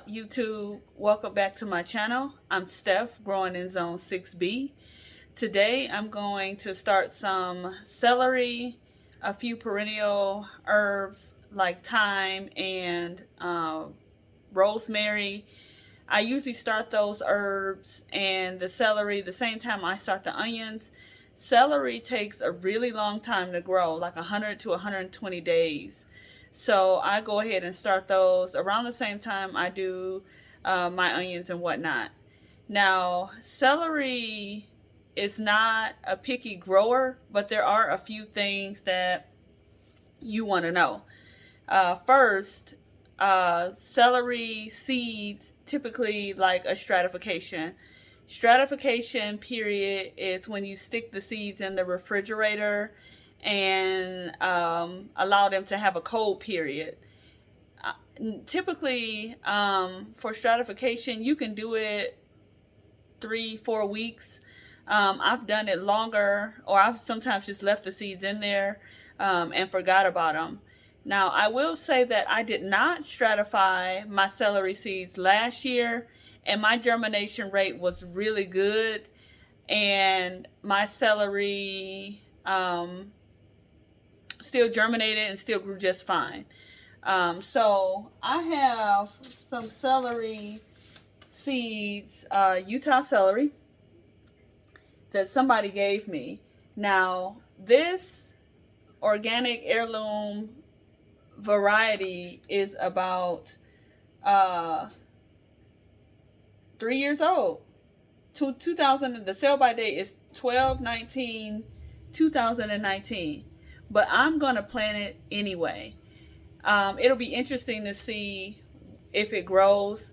YouTube? Welcome back to my channel. I'm Steph, growing in zone 6B. Today I'm going to start some celery, a few perennial herbs like thyme and rosemary. I usually start those herbs and the celery the same time I start the onions. Celery takes a really long time to grow, like 100 to 120 days. So I go ahead and start those around the same time I do my onions and whatnot. Now, celery is not a picky grower, but there are a few things that you want to know. First, celery seeds typically like a stratification. Stratification period is when you stick the seeds in the refrigerator and allow them to have a cold period. Typically, for stratification, you can do it 3-4 weeks. I've done it longer, or I've sometimes just left the seeds in there and forgot about them. Now, I will say that I did not stratify my celery seeds last year, and my germination rate was really good, and my celery still germinated and still grew just fine. So I have some celery seeds, Utah celery, that somebody gave me. Now, this organic heirloom variety is about 3 years old. 2000, the sell by date is 12/19/2019, but I'm gonna plant it anyway. It'll be interesting to see if it grows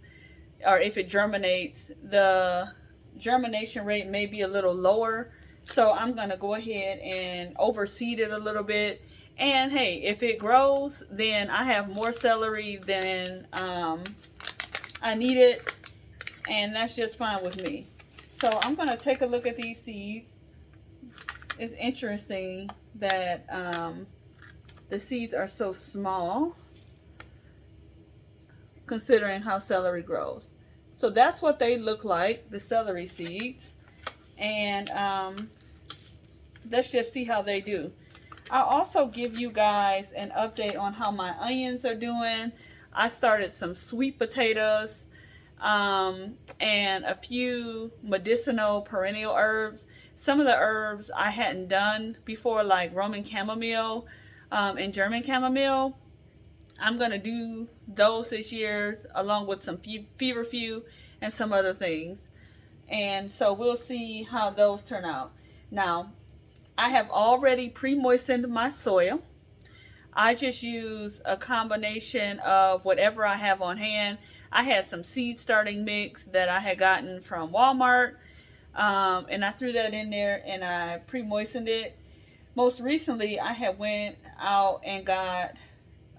or if it germinates. The germination rate may be a little lower, so I'm gonna go ahead and overseed it a little bit. And hey, if it grows, then I have more celery than I needed, and that's just fine with me. So I'm gonna take a look at these seeds. It's interesting that the seeds are so small considering how celery grows. So that's what they look like, the celery seeds. And let's just see how they do. I'll also give you guys an update on how my onions are doing. I started some sweet potatoes and a few medicinal perennial herbs. Some of the herbs I hadn't done before, like Roman chamomile and German chamomile. I'm going to do those this year along with some feverfew and some other things. And so we'll see how those turn out. Now, I have already pre-moistened my soil. I just use a combination of whatever I have on hand. I had some seed starting mix that I had gotten from Walmart, and I threw that in there and I pre-moistened it. Most recently, I had went out and got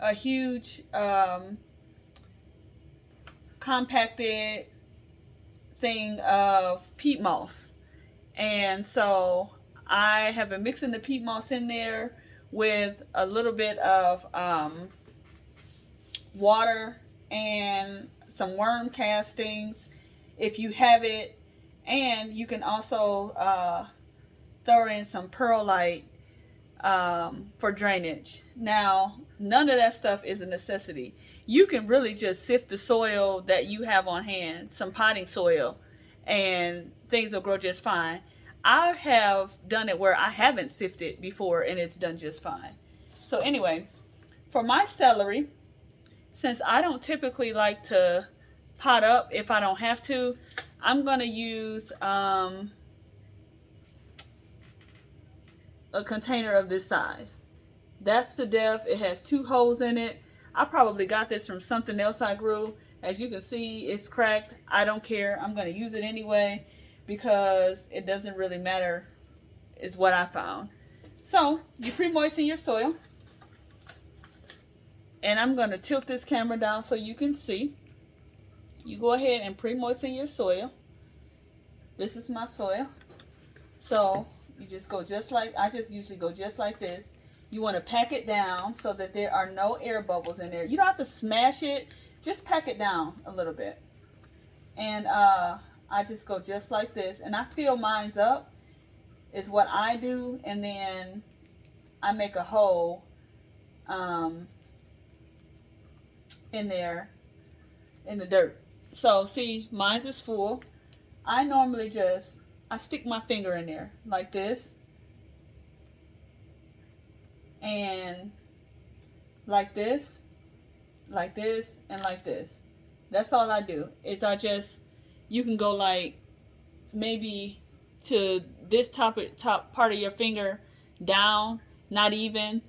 a huge compacted thing of peat moss, and so I have been mixing the peat moss in there with a little bit of water and some worm castings if you have it, and you can also throw in some perlite for drainage. Now, none of that stuff is a necessity. You can really just sift the soil that you have on hand, some potting soil, and things will grow just fine. I have done it where I haven't sifted before and it's done just fine. So anyway, for my celery, since I don't typically like to pot up if I don't have to, I'm going to use a container of this size. That's the depth. It has 2 holes in it. I probably got this from something else I grew. As you can see, it's cracked. I don't care. I'm going to use it anyway because it doesn't really matter, is what I found. So you pre-moisten your soil, and I'm going to tilt this camera down so you can see. You go ahead and pre-moisten your soil. This is my soil. So you just go just like, I just usually go just like this. You want to pack it down so that there are no air bubbles in there. You don't have to smash it just pack it down a little bit. And I just go just like this, and I fill mine's up is what I do, and then I make a hole in there in the dirt. So see, mine's is full. I normally I stick my finger in there like this, and like this, like this, and like this. That's all I do. Is you can go like maybe to this top part of your finger down, not even,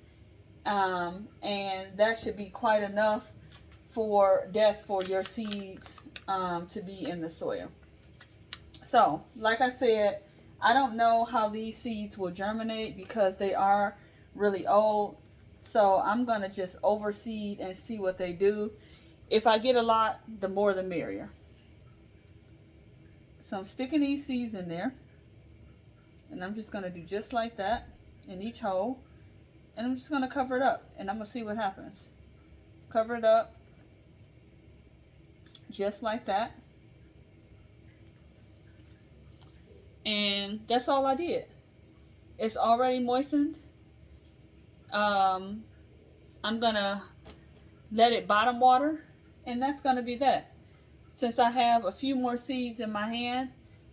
and that should be quite enough for your seeds to be in the soil. So, like I said, I don't know how these seeds will germinate because they are really old. So I'm going to just overseed and see what they do. If I get a lot, the more the merrier. So I'm sticking these seeds in there. And I'm just going to do just like that in each hole. And I'm just going to cover it up. And I'm going to see what happens. Cover it up. Just like that. And that's all I did. It's already moistened. I'm going to let it bottom water. And that's going to be that. Since I have a few more seeds in my hand,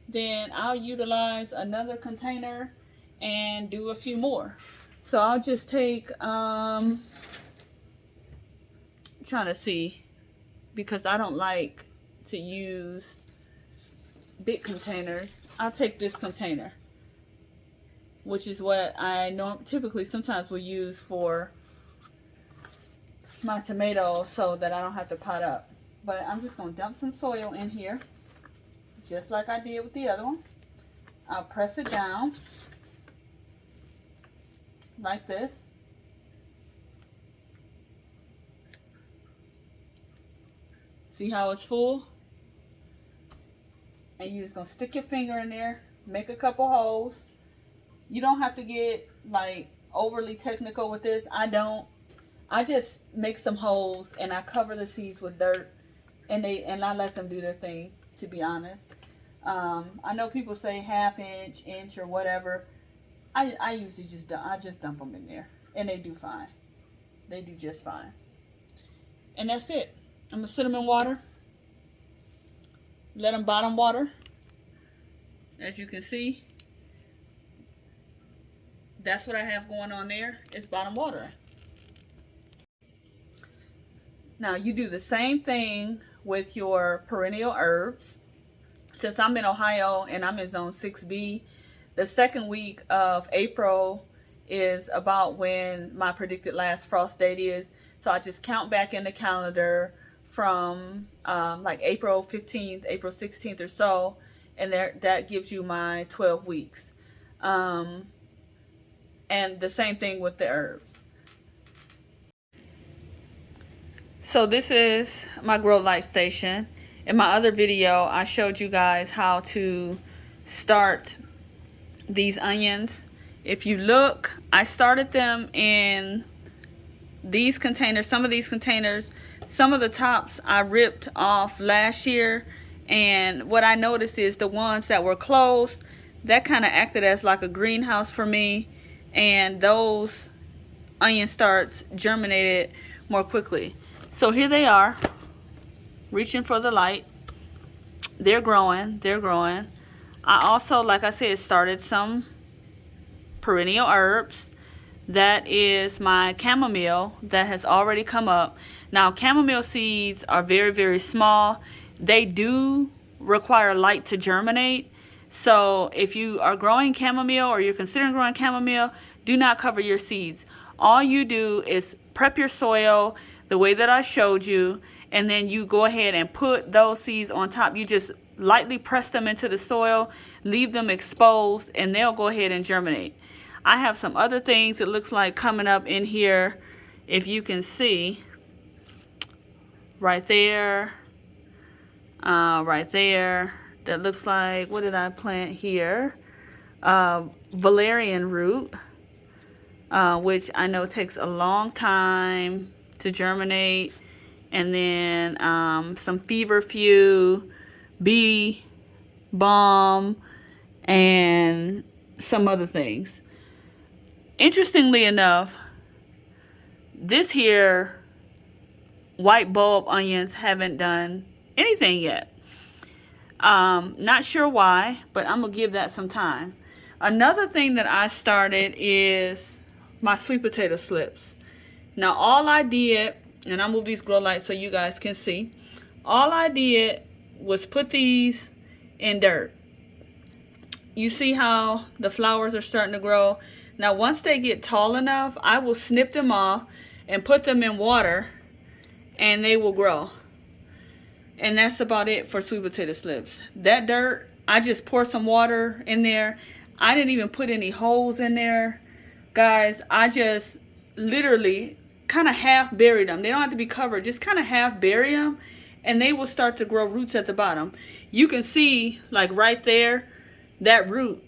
then I'll utilize another container and do a few more. So I'll just take, trying to see, because I don't like to use big containers. I'll take this container, which is what I typically sometimes will use for my tomatoes so that I don't have to pot up. But I'm just going to dump some soil in here, just like I did with the other one. I'll press it down like this. See how it's full? And you're just going to stick your finger in there, make a couple holes. You don't have to get like overly technical with this. I don't. I just make some holes and I cover the seeds with dirt, and I let them do their thing, to be honest. I know people say half inch or whatever. I usually just dump them in there, and they do fine. They do just fine. And that's it. I'm gonna sit them in water. Let them bottom water. As you can see, that's what I have going on there. It's bottom water. Now you do the same thing with your perennial herbs. Since I'm in Ohio and I'm in zone 6B, the second week of April is about when my predicted last frost date is. So I just count back in the calendar from like April 15th, April 16th or so, and that gives you my 12 weeks. And the same thing with the herbs. So this is my grow light station. In my other video, I showed you guys how to start these onions. If you look, I started them in these containers, some of these containers. Some of the tops I ripped off last year, and what I noticed is the ones that were closed, that kind of acted as like a greenhouse for me, and those onion starts germinated more quickly. So here they are, reaching for the light. They're growing, they're growing. I also, like I said, started some perennial herbs. That is my chamomile that has already come up. Now, chamomile seeds are very, very small. They do require light to germinate. So if you are growing chamomile or you're considering growing chamomile, do not cover your seeds. All you do is prep your soil the way that I showed you, and then you go ahead and put those seeds on top. You just lightly press them into the soil, leave them exposed, and they'll go ahead and germinate. I have some other things it looks like coming up in here. If you can see, right there, that looks like, what did I plant here? Valerian root, which I know takes a long time to germinate, and then some feverfew, bee balm, and some other things. Interestingly enough, this here white bulb onions haven't done anything yet. Not sure why, but I'm gonna give that some time. Another thing that I started is my sweet potato slips. Now all I did, and I'll move these grow lights so you guys can see, all I did was put these in dirt. You see how the flowers are starting to grow? Now once they get tall enough, I will snip them off and put them in water, and they will grow. And that's about it for sweet potato slips. That dirt, I just pour some water in there. I didn't even put any holes in there, guys. I just literally kind of half buried them. They don't have to be covered, just kind of half bury them, and they will start to grow roots at the bottom. You can see, like right there, that root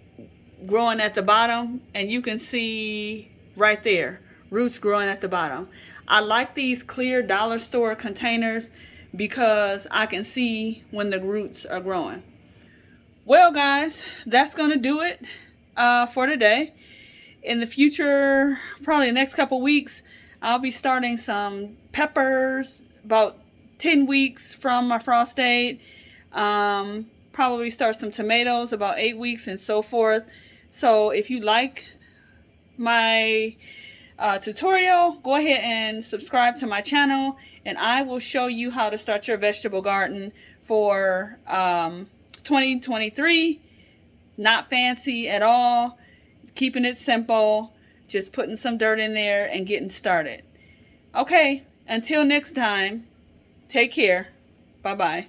growing at the bottom, and you can see right there roots growing at the bottom. I like these clear dollar store containers because I can see when the roots are growing. Well guys, that's gonna do it for today. In the future, probably the next couple weeks, I'll be starting some peppers about 10 weeks from my frost date. Probably start some tomatoes about 8 weeks, and so forth. So if you like my tutorial, go ahead and subscribe to my channel, and I will show you how to start your vegetable garden for 2023. Not fancy at all, keeping it simple, just putting some dirt in there and getting started. Okay, until next time, take care. Bye-bye.